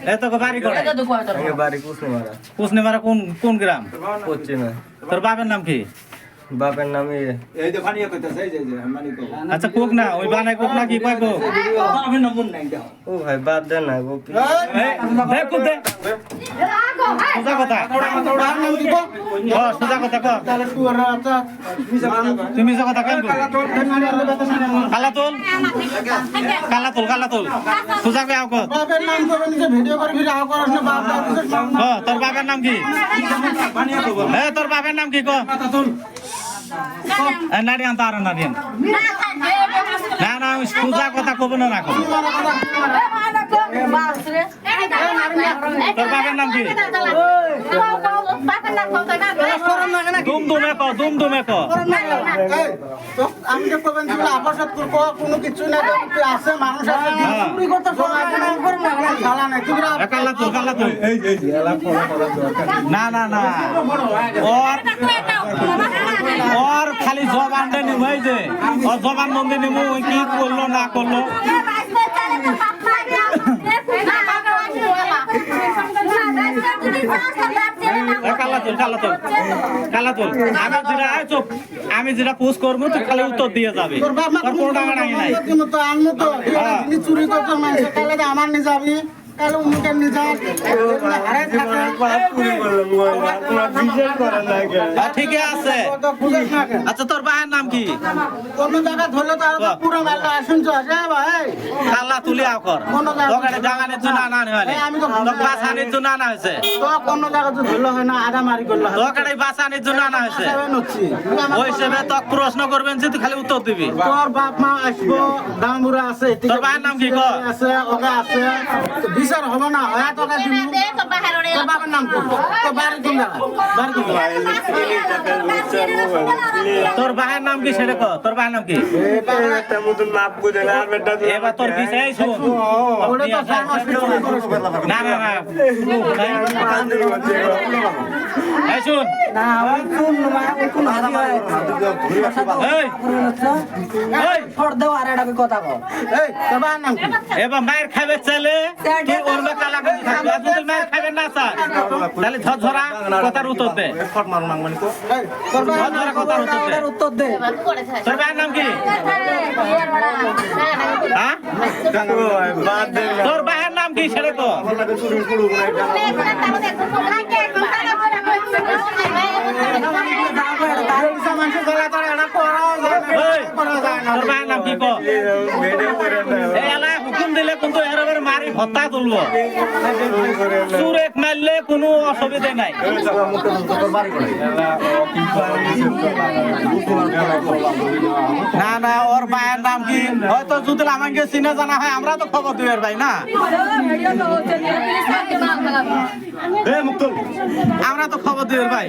এত বাড়ি করে বাড়ি কুসনেমারা। কুসনেমারা কোন গ্রাম? পশ্চিমে। তোর বাপের নাম কি? বাপের নাম আচ্ছা কোক না ওই বানাই কোক না কি কয় কোক? ও ভাই বাদ দে না গো কি দে কোক দে সোজা কথা সোজা কথা কর তুমি সোজা কথা কেন কালাতল সোজা কে আও কর তোর বাবার নাম কি? তোর বাবার নাম কি ক? নারিয়ান তার নারিয়ান না না সোজা কথা কব না রাখো তোর বাবার নাম কি? দুমদুমে ক আমি যে কবেন ছিল আপাশত করব কোনো কিছু না আছে মানুষ আছে চুরি করতে শালা নাই তুমি কালা তো এই না ওর খালি জবানটা নিব এই যে ওর জবান মন্দির নিব ওই কি করলো না করলো কালাতুল আমি যেটা পোস্ট করবো তুই খালি উত্তর দিয়ে যাবে কোনো টাকা নাই চুরি করতে মানুষ তাহলে আমার নিয়ে যাবি কালো মুখের নিজার ঠিকই আছে। আচ্ছা তোর ভাইয়ের নাম কি? কোন জায়গা ধরলে তো পুরো মেলা শুনছো ভাই কালা তুলি আকর তোকে জাগানের জন্য আনা হয়নি তোকে বাসানির জন্য আনা হয়েছে তো কোন জায়গা তো ধরলো হয় না আদা মারি করলো তোকে বাসানির জন্য আনা হয়েছে ওই হিসেবে তোকে প্রশ্ন করবেন যে তুই খালি উত্তর দিবি তোর বাপ মা আসবো দামুরা আছে তোর ভাইয়ের নাম কি? আছে ওকে আছে বিচার হবে না হয় তোকে দিব তোর বাবার নাম কি? তোর বাড়ি কোন জায়গা তোর ভাইয়ের নাম কি সেটা কর তোর ভাইয়ের নাম কি? এবার তোর বিষয় শুন না এই শুন এবার মায়ের খাবে চাইলে ওর কালা মায়ের খাবে না স্যার তাহলে ঝরঝরা কথার উত্তর দে কথার উত্তর দে তোর ভাইয়ের নাম কি? তোর ভাইয়ের নাম কি সেটা তো তোর ভাইয়ের নাম কি? হুকুম দিলে কিন্তু এর মারি ভত্তা তুলবো চুরেক মারলে কোনো অসুবিধা নাই না ওর ভাইয়ের নাম কি হয়তো যদি আমাকে চিনে জানা হয় আমরা তো খবর দিবের ভাই না আমরা তো খবর দিবের ভাই।